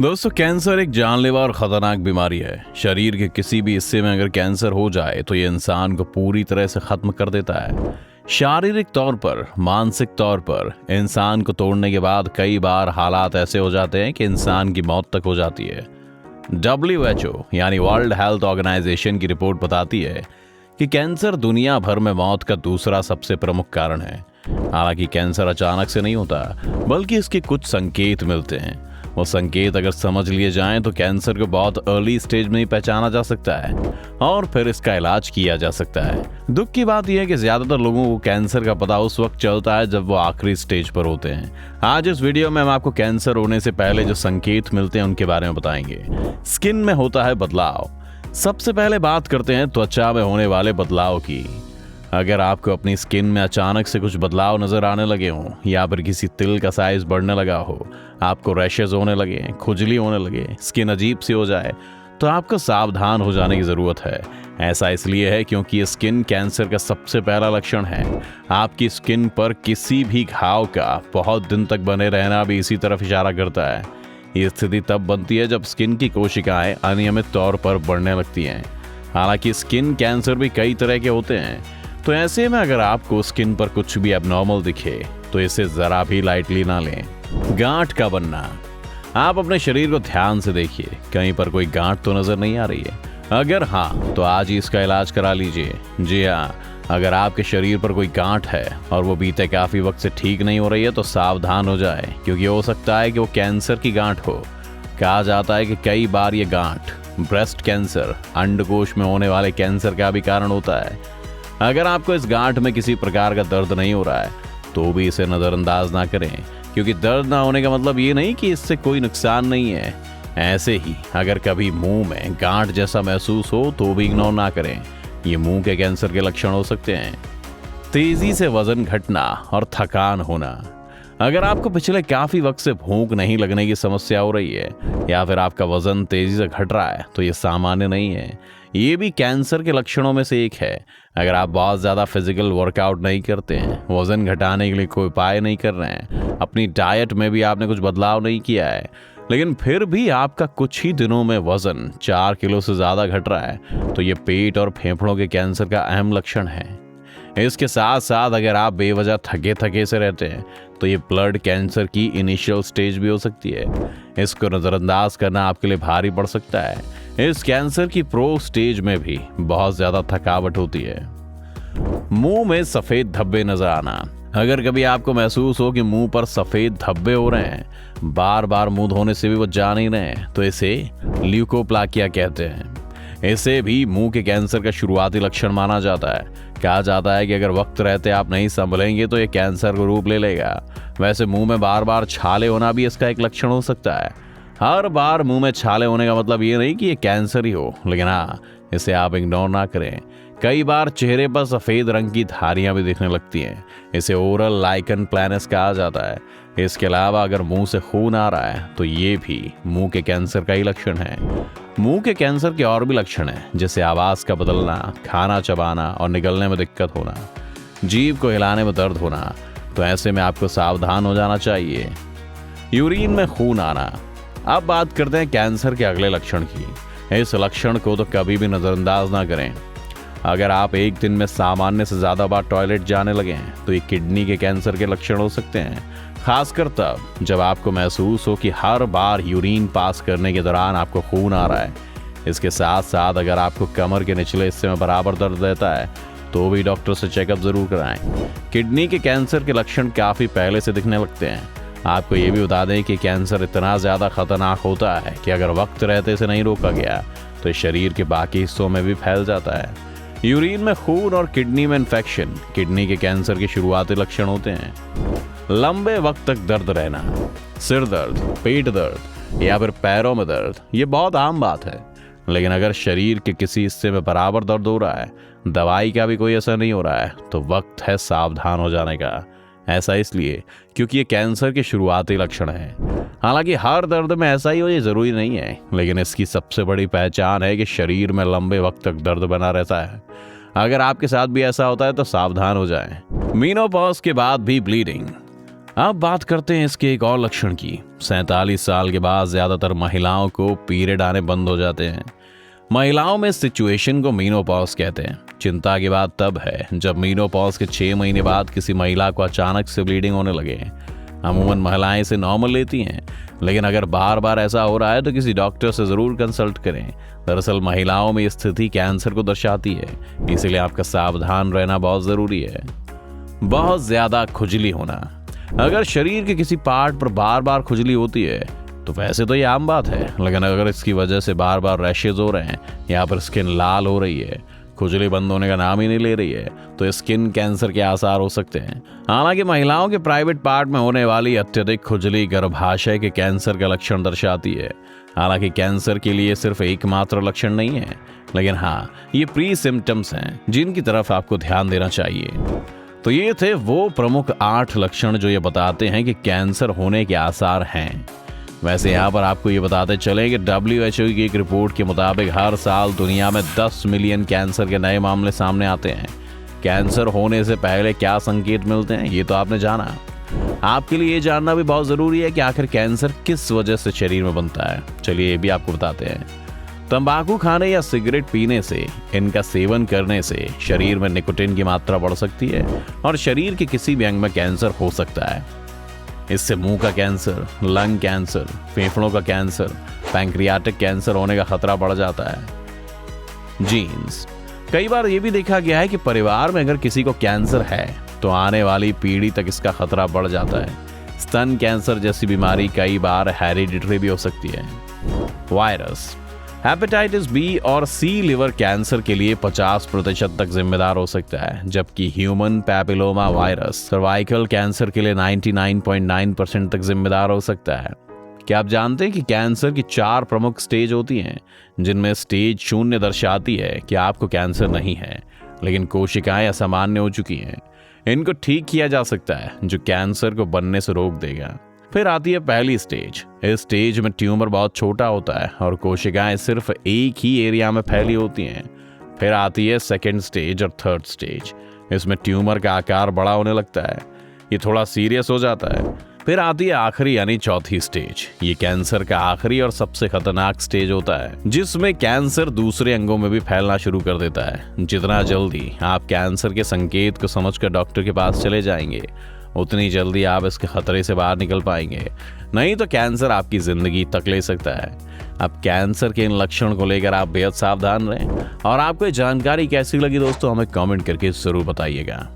दोस्तों, कैंसर एक जानलेवा और खतरनाक बीमारी है। शरीर के किसी भी हिस्से में अगर कैंसर हो जाए तो ये इंसान को पूरी तरह से खत्म कर देता है। शारीरिक तौर पर, मानसिक तौर पर इंसान को तोड़ने के बाद कई बार हालात ऐसे हो जाते हैं कि इंसान की मौत तक हो जाती है। WHO यानी वर्ल्ड हेल्थ ऑर्गेनाइजेशन की रिपोर्ट बताती है कि कैंसर दुनिया भर में मौत का दूसरा सबसे प्रमुख कारण है। हालांकि कैंसर अचानक से नहीं होता, बल्कि इसके कुछ संकेत मिलते हैं। वो संकेत अगर समझ लिए जाएं तो कैंसर को बहुत अर्ली स्टेज में ही पहचाना जा सकता है और फिर इसका इलाज किया जा सकता है। दुख की बात यह है कि ज्यादातर लोगों को कैंसर का पता उस वक्त चलता है जब वो आखिरी स्टेज पर होते हैं। आज इस वीडियो में हम आपको कैंसर होने से पहले जो संकेत मिलते हैं उनके बारे में बताएंगे। स्किन में होता है बदलाव। सबसे पहले बात करते हैं त्वचा में होने वाले बदलाव की। अगर आपको अपनी स्किन में अचानक से कुछ बदलाव नजर आने लगे हों या फिर किसी तिल का साइज बढ़ने लगा हो, आपको रैशेज होने लगे, खुजली होने लगे, स्किन अजीब सी हो जाए, तो आपको सावधान हो जाने की ज़रूरत है। ऐसा इसलिए है क्योंकि ये स्किन कैंसर का सबसे पहला लक्षण है। आपकी स्किन पर किसी भी घाव का बहुत दिन तक बने रहना भी इसी तरफ इशारा करता है। ये स्थिति तब बनती है जब स्किन की कोशिकाएं अनियमित तौर पर बढ़ने लगती हैं। हालांकि स्किन कैंसर भी कई तरह के होते हैं, तो ऐसे में अगर आपको स्किन पर कुछ भी एबनॉर्मल दिखे तो इसे जरा भी लाइटली ना लें। गांठ का बनना। आप अपने शरीर को ध्यान से देखिए, कहीं पर कोई गांठ तो नजर नहीं आ रही है? अगर हाँ, तो आज ही इसका इलाज करा लीजिए। जी हाँ, अगर आपके शरीर पर कोई गांठ है और वो बीते काफी वक्त से ठीक नहीं हो रही है तो सावधान हो जाए, क्योंकि हो सकता है कि वो कैंसर की गांठ हो। कहा जाता है कि कई बार ये गांठ ब्रेस्ट कैंसर, अंडकोश में होने वाले कैंसर का भी कारण होता है। अगर आपको इस गांठ में किसी प्रकार का दर्द नहीं हो रहा है तो भी इसे नज़रअंदाज ना करें, क्योंकि दर्द ना होने का मतलब ये नहीं कि इससे कोई नुकसान नहीं है। ऐसे ही अगर कभी मुंह में गांठ जैसा महसूस हो तो भी इग्नोर ना करें। ये मुंह के कैंसर के लक्षण हो सकते हैं। तेजी से वजन घटना और थकान होना। अगर आपको पिछले काफी वक्त से भूख नहीं लगने की समस्या हो रही है या फिर आपका वजन तेजी से घट रहा है तो ये सामान्य नहीं है, ये भी कैंसर के लक्षणों में से एक है। अगर आप बहुत ज़्यादा फिजिकल वर्कआउट नहीं करते हैं, वजन घटाने के लिए कोई उपाय नहीं कर रहे हैं, अपनी डाइट में भी आपने कुछ बदलाव नहीं किया है, लेकिन फिर भी आपका कुछ ही दिनों में वजन 4 किलो से ज़्यादा घट रहा है, तो ये पेट और फेफड़ों के कैंसर का अहम लक्षण है। इसके साथ साथ अगर आप बेवजह थके थके से रहते हैं तो ये ब्लड कैंसर की इनिशियल स्टेज भी हो सकती है। इसको नज़रअंदाज करना आपके लिए भारी पड़ सकता है। इस कैंसर की प्रो स्टेज में भी बहुत ज़्यादा थकावट होती है। मुंह में सफ़ेद धब्बे नजर आना। अगर कभी आपको महसूस हो कि मुंह पर सफ़ेद धब्बे हो रहे हैं, बार बार मुंह धोने से भी वो जा नहीं रहे हैं, तो इसे ल्यूकोप्लाकिया कहते हैं। इसे भी मुंह के कैंसर का शुरुआती लक्षण माना जाता है। कहा जाता है कि अगर वक्त रहते आप नहीं संभलेंगे तो ये कैंसर को रूप ले लेगा। वैसे मुंह में बार बार छाले होना भी इसका एक लक्षण हो सकता है। हर बार मुंह में छाले होने का मतलब ये नहीं कि ये कैंसर ही हो, लेकिन हाँ, इसे आप इग्नोर ना करें। कई बार चेहरे पर सफ़ेद रंग की धारियां भी दिखने लगती हैं। इसे ओरल लाइकन प्लैनस कहा जाता है। इसके अलावा अगर मुंह से खून आ रहा है तो ये भी मुंह के कैंसर का ही लक्षण है। मुंह के कैंसर के और भी लक्षण हैं, जैसे आवाज़ का बदलना, खाना चबाना और निगलने में दिक्कत होना, जीभ को हिलाने में दर्द होना। तो ऐसे में आपको सावधान हो जाना चाहिए। यूरिन में खून आना। अब बात करते हैं कैंसर के अगले लक्षण की। इस लक्षण को तो कभी भी नज़रअंदाज ना करें। अगर आप एक दिन में सामान्य से ज़्यादा बार टॉयलेट जाने लगे हैं तो ये किडनी के कैंसर के लक्षण हो सकते हैं। खासकर तब जब आपको महसूस हो कि हर बार यूरिन पास करने के दौरान आपको खून आ रहा है। इसके साथ साथ अगर आपको कमर के निचले हिस्से में बराबर दर्द रहता है तो भी डॉक्टर से चेकअप ज़रूर कराएं। किडनी के कैंसर के लक्षण काफ़ी पहले से दिखने लगते हैं। आपको ये भी बता दें कि कैंसर इतना ज़्यादा खतरनाक होता है कि अगर वक्त रहते से नहीं रोका गया तो शरीर के बाकी हिस्सों में भी फैल जाता है। यूरिन में खून और किडनी में इन्फेक्शन किडनी के कैंसर के शुरुआती लक्षण होते हैं। लंबे वक्त तक दर्द रहना, सिर दर्द, पेट दर्द या फिर पैरों में दर्द, ये बहुत आम बात है। लेकिन अगर शरीर के किसी हिस्से में बराबर दर्द हो रहा है, दवाई का भी कोई असर नहीं हो रहा है, तो वक्त है सावधान हो जाने का। ऐसा इसलिए क्योंकि ये कैंसर के शुरुआती लक्षण हैं। हालांकि हर दर्द में ऐसा ही हो ये ज़रूरी नहीं है, लेकिन इसकी सबसे बड़ी पहचान है कि शरीर में लंबे वक्त तक दर्द बना रहता है। अगर आपके साथ भी ऐसा होता है तो सावधान हो जाएं। मेनोपॉज के बाद भी ब्लीडिंग। अब बात करते हैं इसके एक और लक्षण की। 47 साल के बाद ज्यादातर महिलाओं को पीरियड आने बंद हो जाते हैं। महिलाओं में इस सिचुएशन को मीनोपॉज कहते हैं। चिंता की बात तब है जब मीनोपॉज के 6 महीने बाद किसी महिला को अचानक से ब्लीडिंग होने लगे। अमूमन महिलाएं इसे नॉर्मल लेती हैं, लेकिन अगर बार बार ऐसा हो रहा है तो किसी डॉक्टर से जरूर कंसल्ट करें। दरअसल महिलाओं में ये स्थिति कैंसर को दर्शाती है, इसलिए आपका सावधान रहना बहुत जरूरी है। बहुत ज्यादा खुजली होना। अगर शरीर के किसी पार्ट पर बार बार खुजली होती है तो वैसे तो ये आम बात है, लेकिन अगर इसकी वजह से बार बार रैशेज हो रहे हैं, यहाँ पर स्किन लाल हो रही है, खुजली बंद होने का नाम ही नहीं ले रही है, तो स्किन कैंसर के आसार हो सकते हैं। हालांकि महिलाओं के प्राइवेट पार्ट में होने वाली अत्यधिक खुजली गर्भाशय के कैंसर का लक्षण दर्शाती है। हालांकि कैंसर के लिए सिर्फ एकमात्र लक्षण नहीं है, लेकिन हाँ, ये प्री सिम्टम्स हैं जिनकी तरफ आपको ध्यान देना चाहिए। तो ये थे वो प्रमुख 8 लक्षण जो ये बताते हैं कि कैंसर होने के आसार हैं। वैसे यहाँ पर आपको ये बताते चले कि WHO की एक रिपोर्ट के मुताबिक हर साल दुनिया में 10 मिलियन कैंसर के नए मामले सामने आते हैं। कैंसर होने से पहले क्या संकेत मिलते हैं ये तो आपने जाना। आपके लिए ये जानना भी बहुत ज़रूरी है कि आखिर कैंसर किस वजह से शरीर में बनता है। चलिए ये भी आपको बताते हैं। तंबाकू खाने या सिगरेट पीने से, इनका सेवन करने से शरीर में निकोटीन की मात्रा बढ़ सकती है और शरीर के किसी भी अंग में कैंसर हो सकता है। इससे मुंह का कैंसर, लंग कैंसर, फेफड़ों का कैंसर, पैंक्रियाटिक कैंसर होने का खतरा बढ़ जाता है। जीन्स। कई बार ये भी देखा गया है कि परिवार में अगर किसी को कैंसर है तो आने वाली पीढ़ी तक इसका खतरा बढ़ जाता है। स्तन कैंसर जैसी बीमारी कई बार हेरिडिटरी भी हो सकती है। वायरस। हेपेटाइटिस बी और सी लिवर कैंसर के लिए 50% तक जिम्मेदार हो सकता है, जबकि human papilloma virus cervical cancer के लिए 99.9% तक जिम्मेदार हो सकता है। क्या आप जानते हैं कि कैंसर की 4 प्रमुख स्टेज होती हैं, जिनमें स्टेज 0 दर्शाती है कि आपको कैंसर नहीं है, लेकिन कोशिकाएं असामान्य हो चुकी हैं। इनको ठीक किया जा सकता है, जो कैंसर को बनने से रोक देगा। फिर आती है पहली स्टेज। इस स्टेज में ट्यूमर बहुत छोटा होता है और कोशिकाएं सिर्फ एक ही एरिया में फैली होती हैं। फिर आती है सेकेंड स्टेज और थर्ड स्टेज। इसमें ट्यूमर का आकार बड़ा होने लगता है, ये थोड़ा सीरियस हो जाता है। फिर आती है आखिरी यानी चौथी स्टेज। ये कैंसर का आखिरी और सबसे खतरनाक स्टेज होता है, जिसमें कैंसर दूसरे अंगों में भी फैलना शुरू कर देता है। जितना जल्दी आप कैंसर के संकेत को समझकर डॉक्टर के पास चले जाएंगे, उतनी जल्दी आप इसके खतरे से बाहर निकल पाएंगे। नहीं तो कैंसर आपकी जिंदगी तक ले सकता है। अब कैंसर के इन लक्षण को लेकर आप बेहद सावधान रहें। और आपको ये जानकारी कैसी लगी दोस्तों, हमें कमेंट करके जरूर बताइएगा।